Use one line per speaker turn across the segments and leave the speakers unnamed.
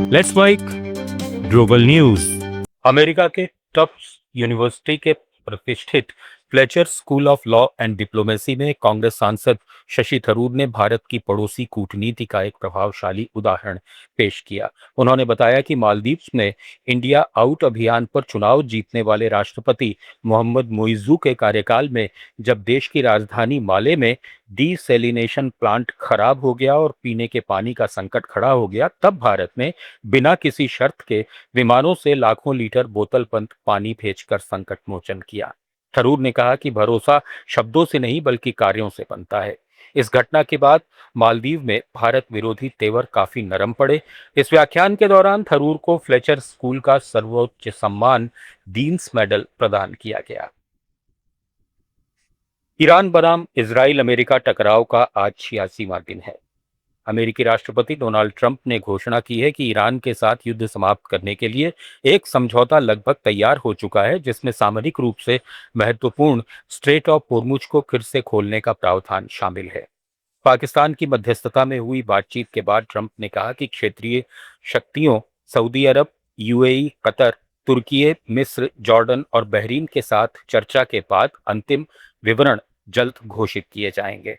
Let's mic global news. America के Tufts University के प्रतिष्ठित Fletcher School of Law and Diplomacy में कांग्रेस सांसद शशि थरूर ने भारत की पड़ोसी कूटनीति का एक प्रभावशाली उदाहरण पेश किया। उन्होंने बताया कि मालदीव्स में इंडिया आउट अभियान पर चुनाव जीतने वाले राष्ट्रपति मोहम्मद मुइज्जू के कार्यकाल में जब देश की राजधानी माले में डीसैलिनेशन प्लांट खराब हो गया और पीने के पानी का संकट खड़ा हो गया, तब भारत ने बिना किसी शर्त के विमानों से लाखों लीटर बोतल बंद पानी भेजकर संकट मोचन किया। थरूर ने कहा कि भरोसा शब्दों से नहीं बल्कि कार्यों से बनता है। इस घटना के बाद मालदीव में भारत विरोधी तेवर काफी नरम पड़े। इस व्याख्यान के दौरान थरूर को फ्लेचर स्कूल का सर्वोच्च सम्मान डीन्स मेडल प्रदान किया गया। ईरान बनाम इजराइल अमेरिका टकराव का आज 86वां दिन है। अमेरिकी राष्ट्रपति डोनाल्ड ट्रंप ने घोषणा की है कि ईरान के साथ युद्ध समाप्त करने के लिए एक समझौता लगभग तैयार हो चुका है, जिसमें सामरिक रूप से महत्वपूर्ण स्ट्रेट ऑफ होर्मुज को फिर से खोलने का प्रावधान शामिल है। पाकिस्तान की मध्यस्थता में हुई बातचीत के बाद ट्रंप ने कहा कि क्षेत्रीय शक्तियों सऊदी अरब, यूएई, कतर, तुर्की, मिस्र, जॉर्डन और बहरीन के साथ चर्चा के बाद अंतिम विवरण जल्द घोषित किए जाएंगे।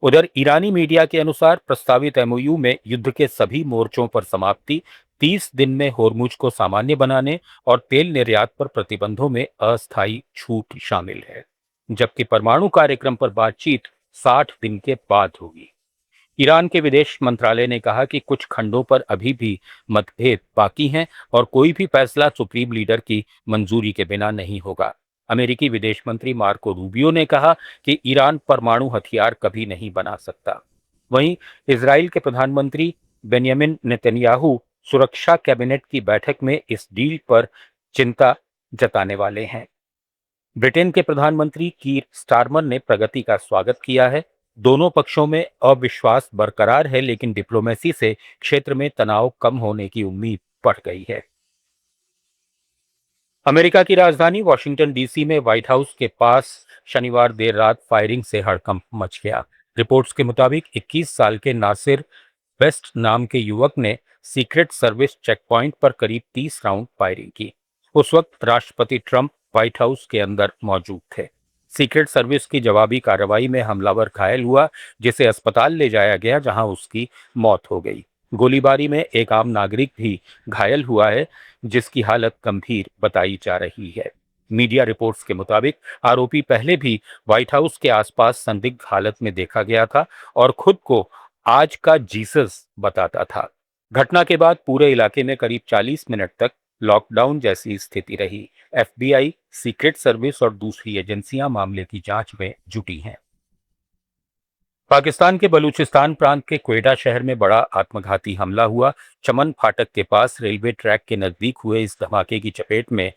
उधर ईरानी मीडिया के अनुसार प्रस्तावित एमओयू में युद्ध के सभी मोर्चों पर समाप्ति, 30 दिन में होर्मुज को सामान्य बनाने और तेल निर्यात पर प्रतिबंधों में अस्थायी छूट शामिल है, जबकि परमाणु कार्यक्रम पर बातचीत 60 दिन के बाद होगी। ईरान के विदेश मंत्रालय ने कहा कि कुछ खंडों पर अभी भी मतभेद बाकी हैं और कोई भी फैसला सुप्रीम लीडर की मंजूरी के बिना नहीं होगा। अमेरिकी विदेश मंत्री मार्को रूबियो ने कहा कि ईरान परमाणु हथियार कभी नहीं बना सकता। वहीं इजराइल के प्रधानमंत्री बेंयामिन नेतन्याहू सुरक्षा कैबिनेट की बैठक में इस डील पर चिंता जताने वाले हैं। ब्रिटेन के प्रधानमंत्री कीर स्टारमर ने प्रगति का स्वागत किया है। दोनों पक्षों में अविश्वास बरकरार है, लेकिन डिप्लोमेसी से क्षेत्र में तनाव कम होने की उम्मीद बढ़ गई है। अमेरिका की राजधानी वॉशिंगटन डीसी में व्हाइट हाउस के पास शनिवार देर रात फायरिंग से हड़कंप मच गया। रिपोर्ट्स के मुताबिक 21 साल के नासिर वेस्ट नाम के युवक ने सीक्रेट सर्विस चेक पॉइंट पर करीब 30 राउंड फायरिंग की। उस वक्त राष्ट्रपति ट्रंप व्हाइट हाउस के अंदर मौजूद थे। सीक्रेट सर्विस की जवाबी कार्रवाई में हमलावर घायल हुआ, जिसे अस्पताल ले जाया गया, जहां उसकी मौत हो गई। गोलीबारी में एक आम नागरिक भी घायल हुआ है, जिसकी हालत गंभीर बताई जा रही है। मीडिया रिपोर्ट्स के मुताबिक आरोपी पहले भी व्हाइट हाउस के आसपास संदिग्ध हालत में देखा गया था और खुद को आज का जीसस बताता था। घटना के बाद पूरे इलाके में करीब 40 मिनट तक लॉकडाउन जैसी स्थिति रही। एफबीआई, सीक्रेट सर्विस और दूसरी एजेंसियां मामले की जांच में जुटी हैं। पाकिस्तान के बलूचिस्तान प्रांत के क्वेटा शहर में बड़ा आत्मघाती हमला हुआ। चमन फाटक के पास रेलवे ट्रैक के नजदीक हुए इस धमाके की चपेट में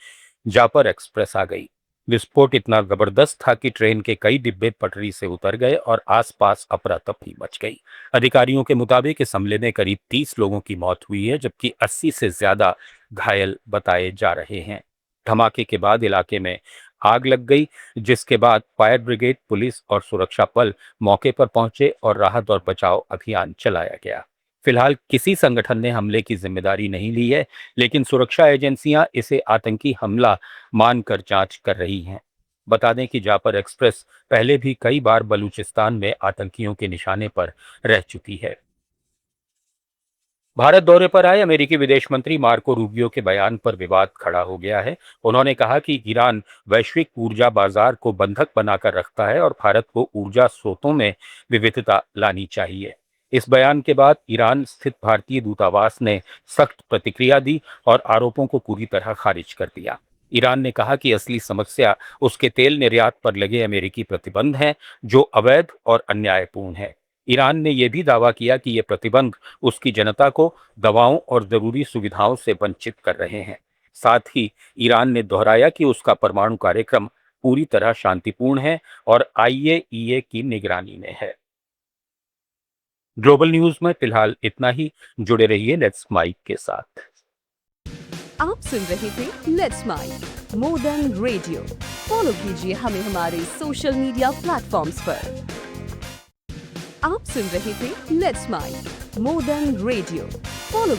जापर एक्सप्रेस आ गई। विस्फोट इतना जबरदस्त था कि ट्रेन के कई डिब्बे पटरी से उतर गए और आसपास अफरा तफरी मच गई। अधिकारियों के मुताबिक इस हमले में करीब 30 लोगों की मौत हुई है, जबकि 80 से ज्यादा घायल बताए जा रहे हैं। धमाके के बाद इलाके में आग लग गई, जिसके बाद फायर ब्रिगेड, पुलिस और सुरक्षा बल मौके पर पहुंचे और राहत और बचाव अभियान चलाया गया। फिलहाल किसी संगठन ने हमले की जिम्मेदारी नहीं ली है, लेकिन सुरक्षा एजेंसियां इसे आतंकी हमला मानकर जांच कर रही हैं। बता दें कि जापर एक्सप्रेस पहले भी कई बार बलूचिस्तान में आतंकियों के निशाने पर रह चुकी है। भारत दौरे पर आए अमेरिकी विदेश मंत्री मार्को रूबियो के बयान पर विवाद खड़ा हो गया है। उन्होंने कहा कि ईरान वैश्विक ऊर्जा बाजार को बंधक बनाकर रखता है और भारत को ऊर्जा स्रोतों में विविधता लानी चाहिए। इस बयान के बाद ईरान स्थित भारतीय दूतावास ने सख्त प्रतिक्रिया दी और आरोपों को पूरी तरह खारिज कर दिया। ईरान ने कहा कि असली समस्या उसके तेल निर्यात पर लगे अमेरिकी प्रतिबंध हैं, जो अवैध और अन्यायपूर्ण है। ईरान ने यह भी दावा किया कि ये प्रतिबंध उसकी जनता को दवाओं और जरूरी सुविधाओं से वंचित कर रहे हैं। साथ ही ईरान ने दोहराया कि उसका परमाणु कार्यक्रम पूरी तरह शांतिपूर्ण है और आईएईए की निगरानी में है। ग्लोबल न्यूज में फिलहाल इतना ही। जुड़े रहिए लेट्स माइक के साथ।
आप सुन रहे थे let's mic more than radio. Follow कीजिए हमें हमारे सोशल मीडिया प्लेटफॉर्म्स पर। आप सुन रहे थे let's mic more than radio. Follow